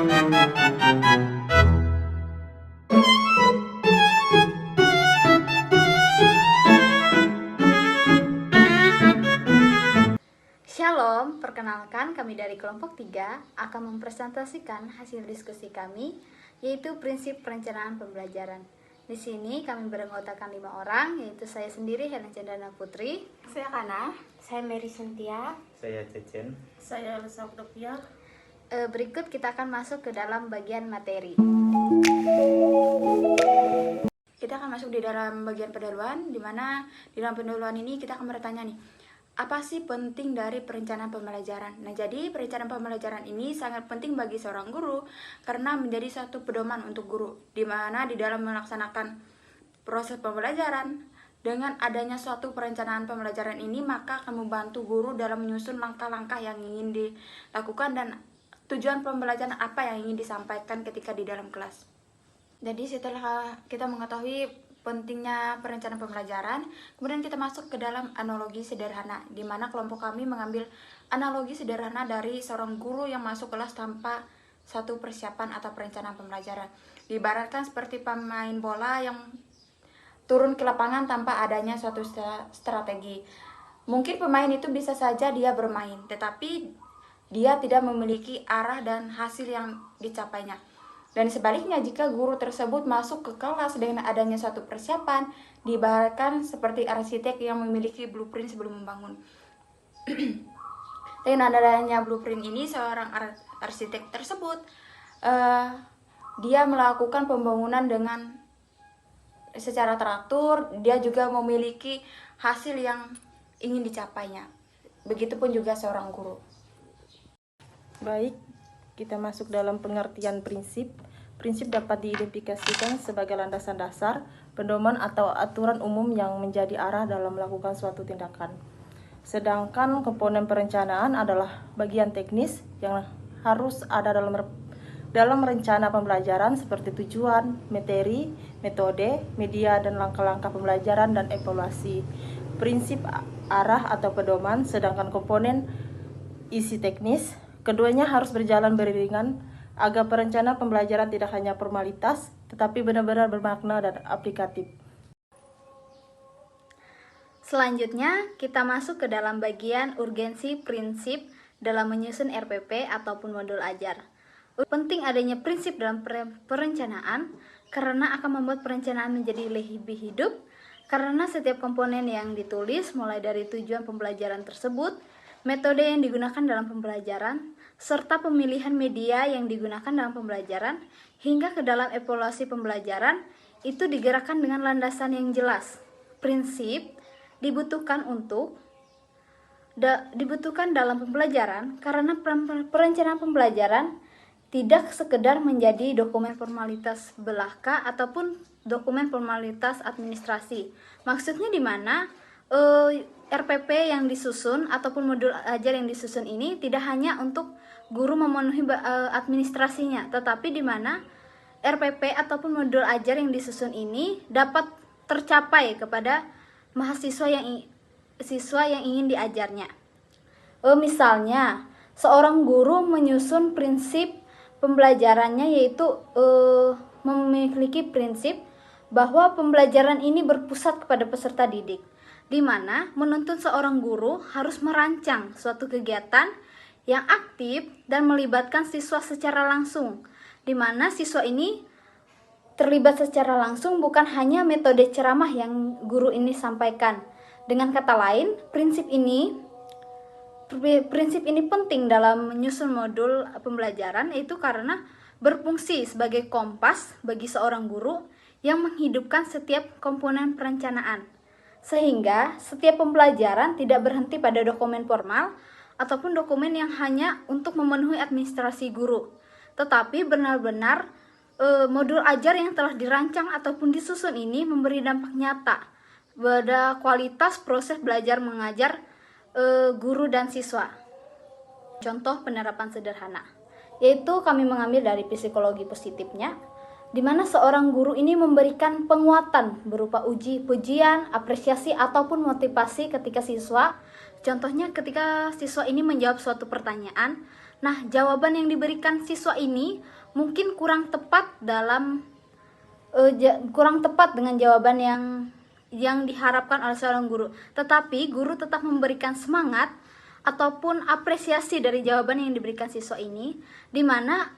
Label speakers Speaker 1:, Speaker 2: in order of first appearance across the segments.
Speaker 1: Shalom, perkenalkan kami dari kelompok 3 akan mempresentasikan hasil diskusi kami, yaitu prinsip perencanaan pembelajaran. Di sini kami beranggotakan 5 orang, yaitu saya sendiri Helen Chandana Putri,
Speaker 2: Saya Kana, saya Mary Cynthia,
Speaker 3: Saya Cecen.
Speaker 4: Saya Elsa Octavia.
Speaker 1: Berikut kita akan masuk ke dalam bagian materi.
Speaker 2: kita akan masuk di dalam bagian pendahuluan, di mana di dalam pendahuluan ini kita akan bertanya nih, apa sih penting dari perencanaan pembelajaran? Nah, jadi perencanaan pembelajaran ini sangat penting bagi seorang guru karena menjadi satu pedoman untuk guru, di mana di dalam melaksanakan proses pembelajaran, dengan adanya suatu perencanaan pembelajaran ini maka akan membantu guru dalam menyusun langkah-langkah yang ingin dilakukan dan tujuan pembelajaran apa yang ingin disampaikan ketika di dalam kelas. Jadi setelah kita mengetahui pentingnya perencanaan pembelajaran, kemudian kita masuk ke dalam analogi sederhana, di mana kelompok kami mengambil analogi sederhana dari seorang guru yang masuk kelas tanpa satu persiapan atau perencanaan pembelajaran. Diibaratkan seperti pemain bola yang turun ke lapangan tanpa adanya suatu strategi. Mungkin pemain itu bisa saja dia bermain, tetapi dia tidak memiliki arah dan hasil yang dicapainya. Dan sebaliknya, jika guru tersebut masuk ke kelas dengan adanya suatu persiapan, diibaratkan seperti arsitek yang memiliki blueprint sebelum membangun. Dengan adanya blueprint ini, seorang arsitek tersebut dia melakukan pembangunan dengan secara teratur, dia juga memiliki hasil yang ingin dicapainya. Begitupun juga seorang guru.
Speaker 4: Baik, kita masuk dalam pengertian prinsip. Prinsip dapat diidentifikasikan sebagai landasan dasar, pedoman atau aturan umum yang menjadi arah dalam melakukan suatu tindakan. Sedangkan komponen perencanaan adalah bagian teknis yang harus ada dalam rencana pembelajaran seperti tujuan, materi, metode, media, dan langkah-langkah pembelajaran dan evaluasi. Prinsip arah atau pedoman, sedangkan komponen isi teknis, keduanya harus berjalan beriringan agar perencanaan pembelajaran tidak hanya formalitas, tetapi benar-benar bermakna dan aplikatif.
Speaker 1: Selanjutnya, kita masuk ke dalam bagian urgensi prinsip dalam menyusun RPP ataupun modul ajar. Penting adanya prinsip dalam perencanaan karena akan membuat perencanaan menjadi lebih hidup, karena setiap komponen yang ditulis mulai dari tujuan pembelajaran tersebut, metode yang digunakan dalam pembelajaran, serta pemilihan media yang digunakan dalam pembelajaran, hingga ke dalam evaluasi pembelajaran, itu digerakkan dengan landasan yang jelas. Prinsip dibutuhkan dalam pembelajaran karena perencanaan pembelajaran tidak sekedar menjadi dokumen formalitas belaka ataupun dokumen formalitas administrasi. Maksudnya di mana RPP yang disusun ataupun modul ajar yang disusun ini tidak hanya untuk guru memenuhi administrasinya, tetapi di mana RPP ataupun modul ajar yang disusun ini dapat tercapai kepada mahasiswa yang ingin diajarnya. Misalnya, seorang guru menyusun prinsip pembelajarannya, yaitu memiliki prinsip bahwa pembelajaran ini berpusat kepada peserta didik, di mana menuntun seorang guru harus merancang suatu kegiatan yang aktif dan melibatkan siswa secara langsung, di mana siswa ini terlibat secara langsung, bukan hanya metode ceramah yang guru ini sampaikan. Dengan kata lain, prinsip ini penting dalam menyusun modul pembelajaran, yaitu karena berfungsi sebagai kompas bagi seorang guru yang menghidupkan setiap komponen perencanaan, sehingga setiap pembelajaran tidak berhenti pada dokumen formal ataupun dokumen yang hanya untuk memenuhi administrasi guru, tetapi benar-benar modul ajar yang telah dirancang ataupun disusun ini memberi dampak nyata pada kualitas proses belajar mengajar guru dan siswa. Contoh penerapan sederhana, yaitu kami mengambil dari psikologi positifnya, di mana seorang guru ini memberikan penguatan berupa pujian, apresiasi, ataupun motivasi ketika siswa. Contohnya ketika siswa ini menjawab suatu pertanyaan, Nah, jawaban yang diberikan siswa ini mungkin kurang tepat dengan jawaban yang diharapkan oleh seorang guru. Tetapi guru tetap memberikan semangat ataupun apresiasi dari jawaban yang diberikan siswa ini, di mana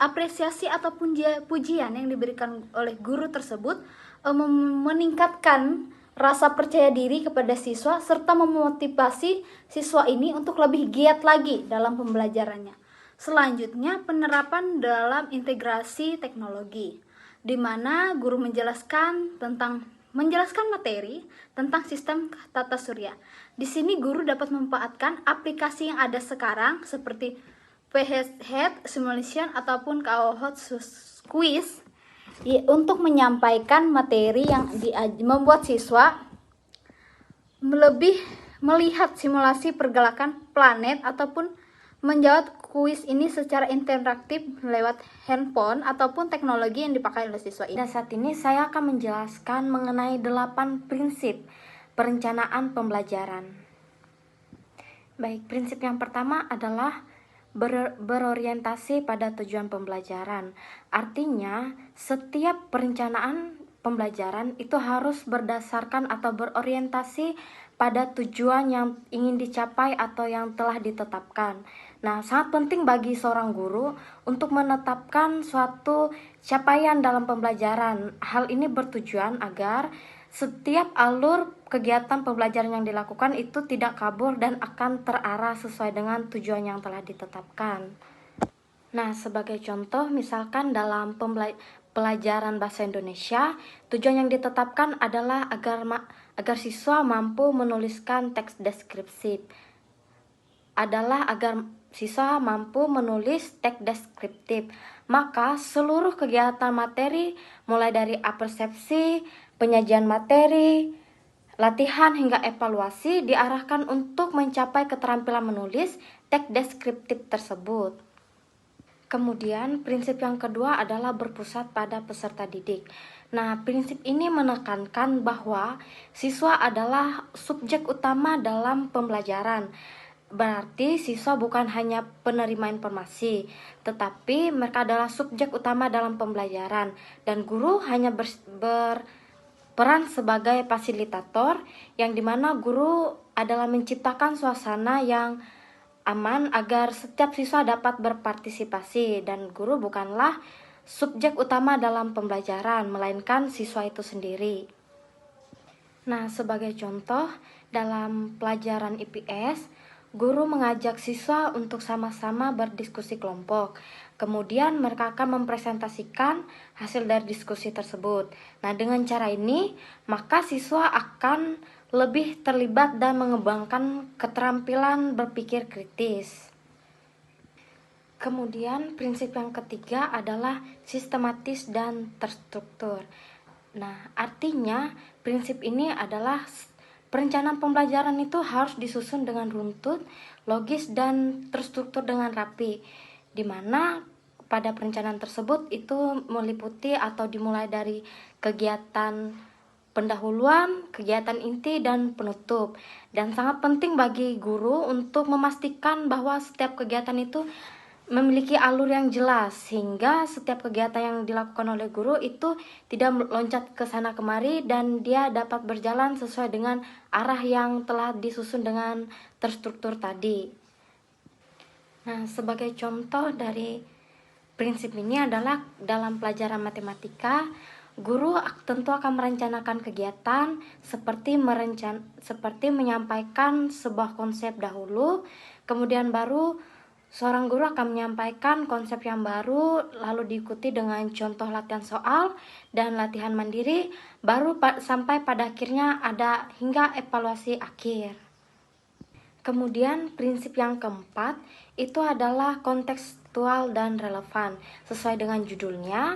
Speaker 1: apresiasi ataupun pujian yang diberikan oleh guru tersebut meningkatkan rasa percaya diri kepada siswa serta memotivasi siswa ini untuk lebih giat lagi dalam pembelajarannya. Selanjutnya, penerapan dalam integrasi teknologi, di mana guru menjelaskan materi tentang sistem tata surya. Di sini guru dapat memanfaatkan aplikasi yang ada sekarang seperti PHEAD Simulation ataupun KO Hot Quiz untuk menyampaikan materi yang membuat siswa lebih melihat simulasi pergerakan planet ataupun menjawab kuis ini secara interaktif lewat handphone ataupun teknologi yang dipakai oleh siswa ini.
Speaker 3: Dan saat ini saya akan menjelaskan mengenai 8 prinsip perencanaan pembelajaran. Baik, prinsip yang pertama adalah berorientasi pada tujuan pembelajaran. Artinya, setiap perencanaan pembelajaran itu harus berdasarkan atau berorientasi pada tujuan yang ingin dicapai atau yang telah ditetapkan. Nah, sangat penting bagi seorang guru untuk menetapkan suatu capaian dalam pembelajaran. Hal ini bertujuan agar setiap alur kegiatan pembelajaran yang dilakukan itu tidak kabur dan akan terarah sesuai dengan tujuan yang telah ditetapkan. Nah, sebagai contoh, misalkan dalam pelajaran bahasa Indonesia, tujuan yang ditetapkan adalah agar siswa mampu menuliskan teks deskripsi. Maka seluruh kegiatan materi mulai dari apersepsi, penyajian materi, latihan hingga evaluasi diarahkan untuk mencapai keterampilan menulis teks deskriptif tersebut. Kemudian prinsip yang kedua adalah berpusat pada peserta didik. Nah, prinsip ini menekankan bahwa siswa adalah subjek utama dalam pembelajaran. Berarti siswa bukan hanya penerima informasi, tetapi mereka adalah subjek utama dalam pembelajaran, dan guru hanya berperan sebagai fasilitator, yang dimana guru adalah menciptakan suasana yang aman agar setiap siswa dapat berpartisipasi, dan guru bukanlah subjek utama dalam pembelajaran, melainkan siswa itu sendiri. Nah, sebagai contoh, dalam pelajaran IPS, guru mengajak siswa untuk sama-sama berdiskusi kelompok. Kemudian mereka akan mempresentasikan hasil dari diskusi tersebut. Nah, dengan cara ini, maka siswa akan lebih terlibat dan mengembangkan keterampilan berpikir kritis. Kemudian prinsip yang ketiga adalah sistematis dan terstruktur. Nah, artinya prinsip ini adalah perencanaan pembelajaran itu harus disusun dengan runtut, logis, dan terstruktur dengan rapi, di mana pada perencanaan tersebut itu meliputi atau dimulai dari kegiatan pendahuluan, kegiatan inti, dan penutup. Dan sangat penting bagi guru untuk memastikan bahwa setiap kegiatan itu memiliki alur yang jelas, sehingga setiap kegiatan yang dilakukan oleh guru itu tidak loncat ke sana kemari dan dia dapat berjalan sesuai dengan arah yang telah disusun dengan terstruktur tadi. Nah, sebagai contoh dari prinsip ini adalah dalam pelajaran matematika, guru tentu akan merencanakan kegiatan seperti menyampaikan sebuah konsep dahulu, kemudian baru seorang guru akan menyampaikan konsep yang baru, lalu diikuti dengan contoh latihan soal dan latihan mandiri, baru sampai pada akhirnya ada hingga evaluasi akhir. Kemudian prinsip yang keempat itu adalah kontekstual dan relevan. Sesuai dengan judulnya,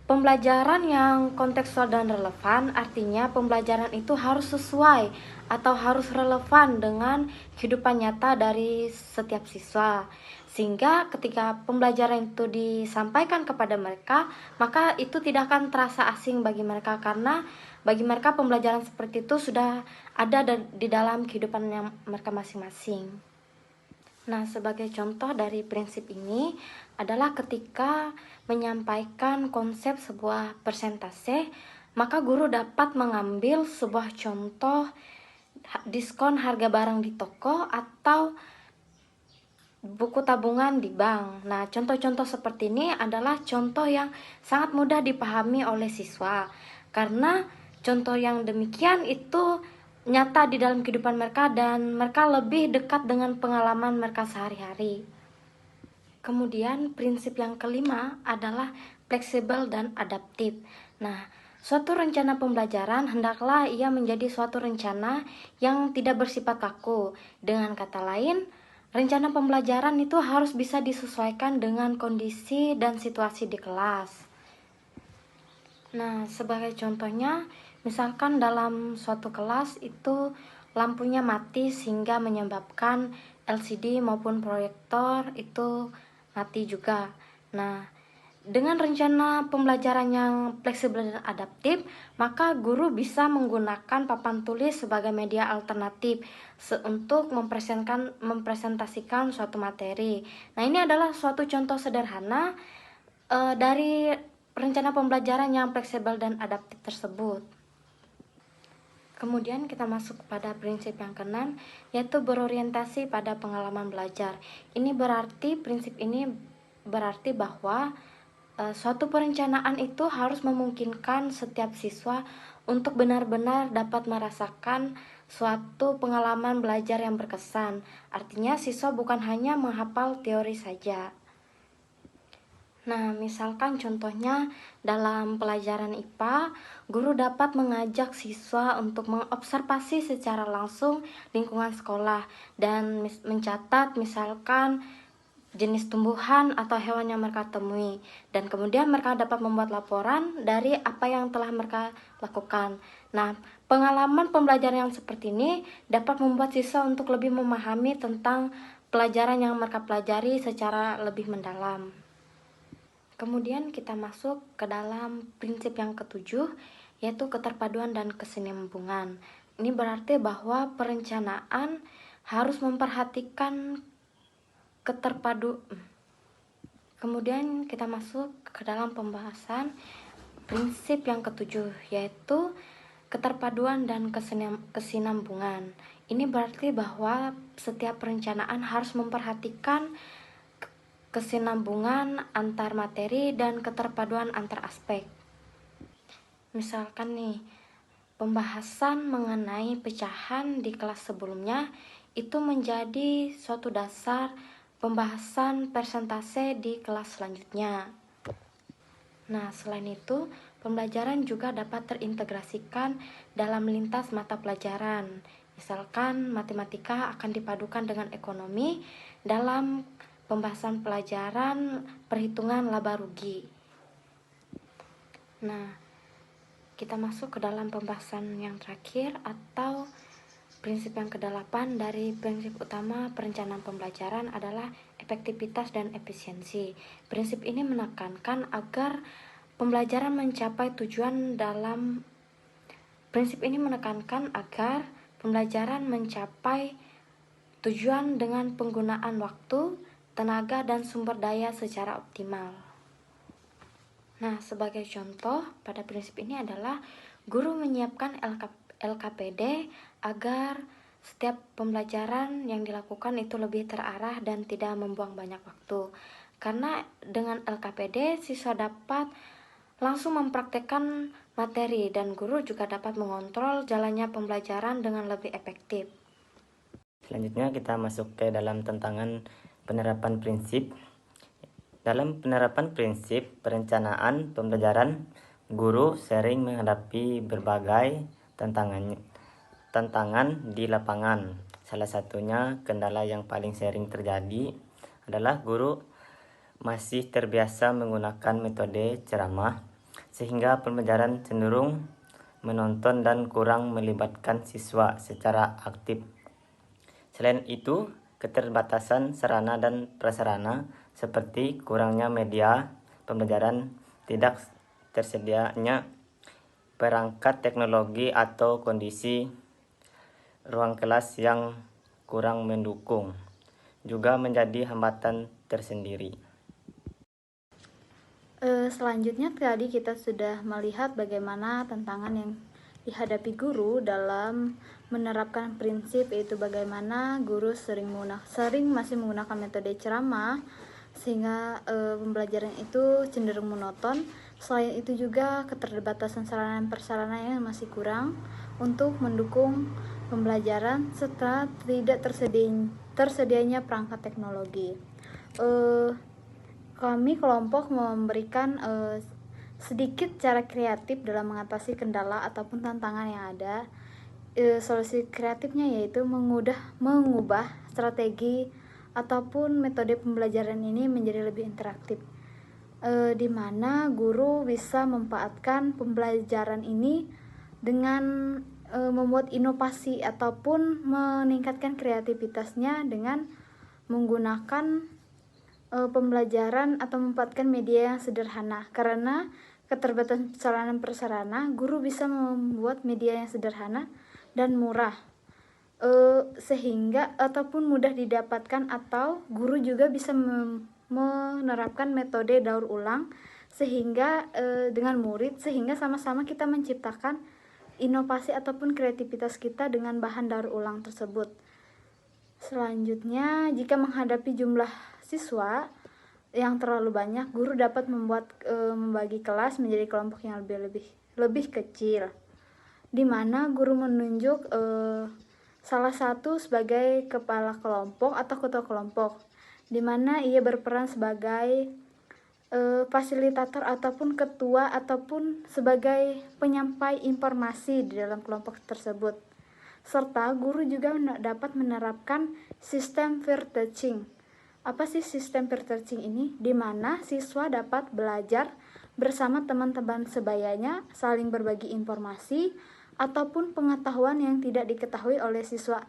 Speaker 3: pembelajaran yang kontekstual dan relevan artinya pembelajaran itu harus sesuai atau harus relevan dengan kehidupan nyata dari setiap siswa. Sehingga ketika pembelajaran itu disampaikan kepada mereka, maka itu tidak akan terasa asing bagi mereka, karena bagi mereka pembelajaran seperti itu sudah ada di dalam kehidupan yang mereka masing-masing. Nah, sebagai contoh dari prinsip ini adalah ketika menyampaikan konsep sebuah persentase, maka guru dapat mengambil sebuah contoh diskon harga barang di toko atau buku tabungan di bank. Nah, contoh-contoh seperti ini adalah contoh yang sangat mudah dipahami oleh siswa karena contoh yang demikian itu nyata di dalam kehidupan mereka dan mereka lebih dekat dengan pengalaman mereka sehari-hari. Kemudian prinsip yang kelima adalah fleksibel dan adaptif. Nah, suatu rencana pembelajaran hendaklah ia menjadi suatu rencana yang tidak bersifat kaku. Dengan kata lain, rencana pembelajaran itu harus bisa disesuaikan dengan kondisi dan situasi di kelas. Nah, sebagai contohnya, misalkan dalam suatu kelas itu lampunya mati sehingga menyebabkan LCD maupun proyektor itu mati juga. Nah, dengan rencana pembelajaran yang fleksibel dan adaptif, maka guru bisa menggunakan papan tulis sebagai media alternatif untuk mempresentasikan suatu materi. Nah, ini adalah suatu contoh sederhana dari rencana pembelajaran yang fleksibel dan adaptif tersebut. Kemudian kita masuk pada prinsip yang keenam, yaitu berorientasi pada pengalaman belajar. Prinsip ini berarti bahwa suatu perencanaan itu harus memungkinkan setiap siswa untuk benar-benar dapat merasakan suatu pengalaman belajar yang berkesan. Artinya siswa bukan hanya menghafal teori saja. Nah, misalkan contohnya dalam pelajaran IPA, guru dapat mengajak siswa untuk mengobservasi secara langsung lingkungan sekolah dan mencatat misalkan jenis tumbuhan atau hewan yang mereka temui. Dan kemudian mereka dapat membuat laporan dari apa yang telah mereka lakukan. Nah, pengalaman pembelajaran yang seperti ini dapat membuat siswa untuk lebih memahami tentang pelajaran yang mereka pelajari secara lebih mendalam. Kemudian kita masuk ke dalam prinsip yang ketujuh, yaitu keterpaduan dan kesinambungan. Ini berarti bahwa perencanaan harus memperhatikan Kemudian kita masuk ke dalam pembahasan prinsip yang ketujuh, yaitu keterpaduan dan kesinambungan. Ini berarti bahwa setiap perencanaan harus memperhatikan kesinambungan antar materi dan keterpaduan antar aspek. Misalkan nih, pembahasan mengenai pecahan di kelas sebelumnya itu menjadi suatu dasar pembahasan persentase di kelas selanjutnya. Nah, selain itu, pembelajaran juga dapat terintegrasikan dalam lintas mata pelajaran. Misalkan matematika akan dipadukan dengan ekonomi dalam pembahasan pelajaran perhitungan laba rugi. Nah, kita masuk ke dalam pembahasan yang terakhir atau prinsip yang ke-8 dari prinsip utama perencanaan pembelajaran adalah efektivitas dan efisiensi. Prinsip ini menekankan agar pembelajaran mencapai tujuan dengan penggunaan waktu, tenaga, dan sumber daya secara optimal. Nah, sebagai contoh pada prinsip ini adalah guru menyiapkan LKPD agar setiap pembelajaran yang dilakukan itu lebih terarah dan tidak membuang banyak waktu. Karena dengan LKPD, siswa dapat langsung mempraktekkan materi dan guru juga dapat mengontrol jalannya pembelajaran dengan lebih efektif.
Speaker 5: Selanjutnya kita masuk ke dalam tantangan penerapan prinsip. Dalam penerapan prinsip perencanaan pembelajaran, guru sering menghadapi berbagai tantangan di lapangan. Salah satunya kendala yang paling sering terjadi adalah guru masih terbiasa menggunakan metode ceramah, sehingga pembelajaran cenderung menonton dan kurang melibatkan siswa secara aktif. Selain itu, keterbatasan sarana dan prasarana seperti kurangnya media pembelajaran, tidak tersedianya perangkat teknologi atau kondisi ruang kelas yang kurang mendukung juga menjadi hambatan tersendiri.
Speaker 1: Selanjutnya tadi kita sudah melihat bagaimana tantangan yang dihadapi guru dalam menerapkan prinsip, yaitu bagaimana guru sering masih menggunakan metode ceramah sehingga pembelajaran itu cenderung monoton. Selain itu juga keterbatasan sarana dan prasarana yang masih kurang untuk mendukung pembelajaran serta tidak tersedianya perangkat teknologi. Kami kelompok memberikan sedikit cara kreatif dalam mengatasi kendala ataupun tantangan yang ada. Solusi kreatifnya yaitu mengubah strategi ataupun metode pembelajaran ini menjadi lebih interaktif, di mana guru bisa memanfaatkan pembelajaran ini dengan membuat inovasi ataupun meningkatkan kreativitasnya dengan menggunakan pembelajaran atau memanfaatkan media yang sederhana. Karena keterbatasan sarana dan prasarana, guru bisa membuat media yang sederhana dan murah, sehingga ataupun mudah didapatkan, atau guru juga bisa menerapkan metode daur ulang sehingga dengan murid, sehingga sama-sama kita menciptakan inovasi ataupun kreativitas kita dengan bahan daur ulang tersebut. Selanjutnya, jika menghadapi jumlah siswa yang terlalu banyak, guru dapat membagi kelas menjadi kelompok yang lebih kecil, di mana guru menunjuk salah satu sebagai kepala kelompok atau ketua kelompok, di mana ia berperan sebagai fasilitator ataupun ketua ataupun sebagai penyampai informasi di dalam kelompok tersebut. Serta guru juga dapat menerapkan sistem peer teaching. Apa sih sistem peer teaching ini? Di mana siswa dapat belajar bersama teman-teman sebayanya, saling berbagi informasi ataupun pengetahuan yang tidak diketahui oleh siswa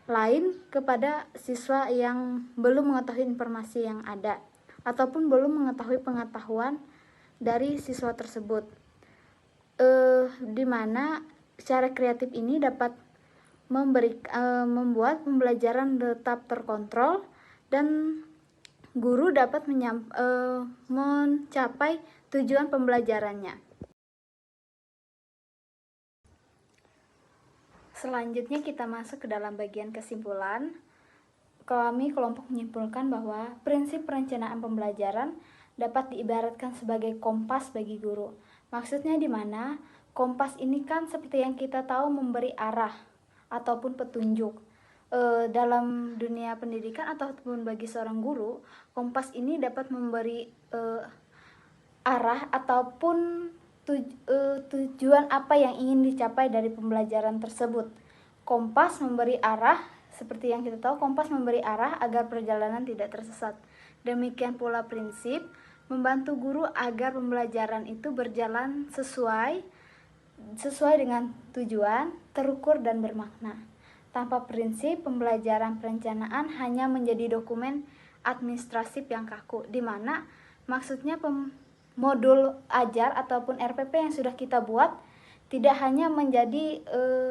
Speaker 1: lain kepada siswa yang belum mengetahui informasi yang ada ataupun belum mengetahui pengetahuan dari siswa tersebut. Di mana cara kreatif ini dapat membuat pembelajaran tetap terkontrol dan guru dapat mencapai tujuan pembelajarannya. Selanjutnya kita masuk ke dalam bagian kesimpulan. Kami kelompok menyimpulkan bahwa prinsip perencanaan pembelajaran dapat diibaratkan sebagai kompas bagi guru. Maksudnya di mana kompas ini kan seperti yang kita tahu memberi arah ataupun petunjuk. Dalam dunia pendidikan ataupun bagi seorang guru, kompas ini dapat memberi arah ataupun tujuan apa yang ingin dicapai dari pembelajaran tersebut. Kompas memberi arah, seperti yang kita tahu, kompas memberi arah agar perjalanan tidak tersesat. Demikian pula prinsip membantu guru agar pembelajaran itu berjalan sesuai dengan tujuan, terukur dan bermakna. Tanpa prinsip, pembelajaran perencanaan hanya menjadi dokumen administratif yang kaku, di mana maksudnya modul ajar ataupun RPP yang sudah kita buat tidak hanya menjadi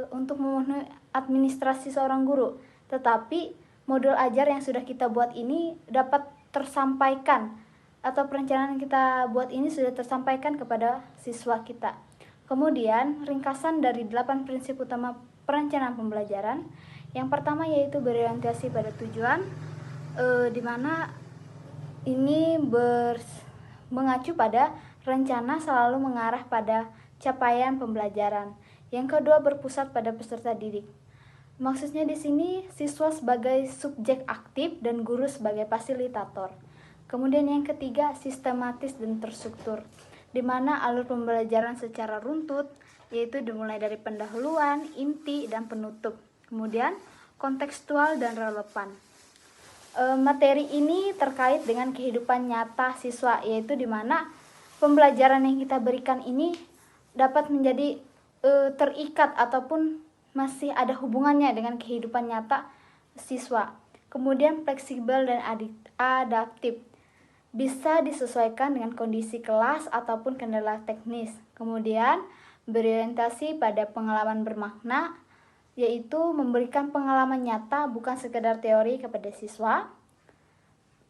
Speaker 1: untuk memenuhi administrasi seorang guru, tetapi modul ajar yang sudah kita buat ini dapat tersampaikan, atau perencanaan yang kita buat ini sudah tersampaikan kepada siswa kita. Kemudian, ringkasan dari 8 prinsip utama perencanaan pembelajaran. Yang pertama yaitu berorientasi pada tujuan, di mana ini mengacu pada rencana selalu mengarah pada capaian pembelajaran. Yang kedua, berpusat pada peserta didik. Maksudnya di sini siswa sebagai subjek aktif dan guru sebagai fasilitator. Kemudian yang ketiga, sistematis dan terstruktur, di mana alur pembelajaran secara runtut, yaitu dimulai dari pendahuluan, inti, dan penutup. Kemudian kontekstual dan relevan. Materi ini terkait dengan kehidupan nyata siswa, yaitu di mana pembelajaran yang kita berikan ini dapat menjadi terikat ataupun masih ada hubungannya dengan kehidupan nyata siswa. Kemudian fleksibel dan adaptif, bisa disesuaikan dengan kondisi kelas ataupun kendala teknis. Kemudian berorientasi pada pengalaman bermakna, yaitu memberikan pengalaman nyata bukan sekedar teori kepada siswa.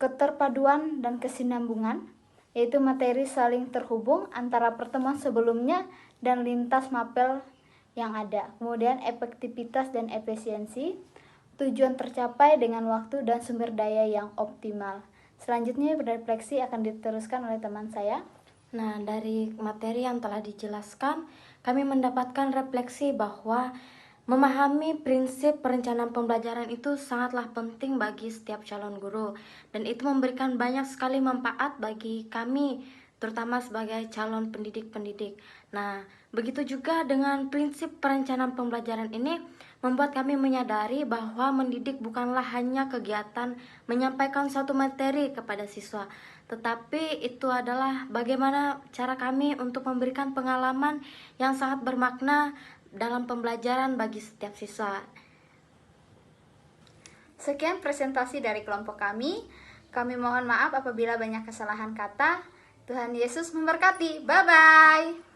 Speaker 1: keterpaduan dan kesinambungan, yaitu materi saling terhubung antara pertemuan sebelumnya dan lintas mapel yang ada. Kemudian efektivitas dan efisiensi, tujuan tercapai dengan waktu dan sumber daya yang optimal. Selanjutnya refleksi akan diteruskan oleh teman saya.
Speaker 3: Nah, dari materi yang telah dijelaskan, kami mendapatkan refleksi bahwa memahami prinsip perencanaan pembelajaran itu sangatlah penting bagi setiap calon guru, dan itu memberikan banyak sekali manfaat bagi kami, terutama sebagai calon pendidik-pendidik. Nah, begitu juga dengan prinsip perencanaan pembelajaran ini membuat kami menyadari bahwa mendidik bukanlah hanya kegiatan menyampaikan suatu materi kepada siswa, tetapi itu adalah bagaimana cara kami untuk memberikan pengalaman yang sangat bermakna dalam pembelajaran bagi setiap siswa.
Speaker 1: Sekian presentasi dari kelompok kami. Kami mohon maaf apabila banyak kesalahan kata. Tuhan Yesus memberkati. Bye-bye.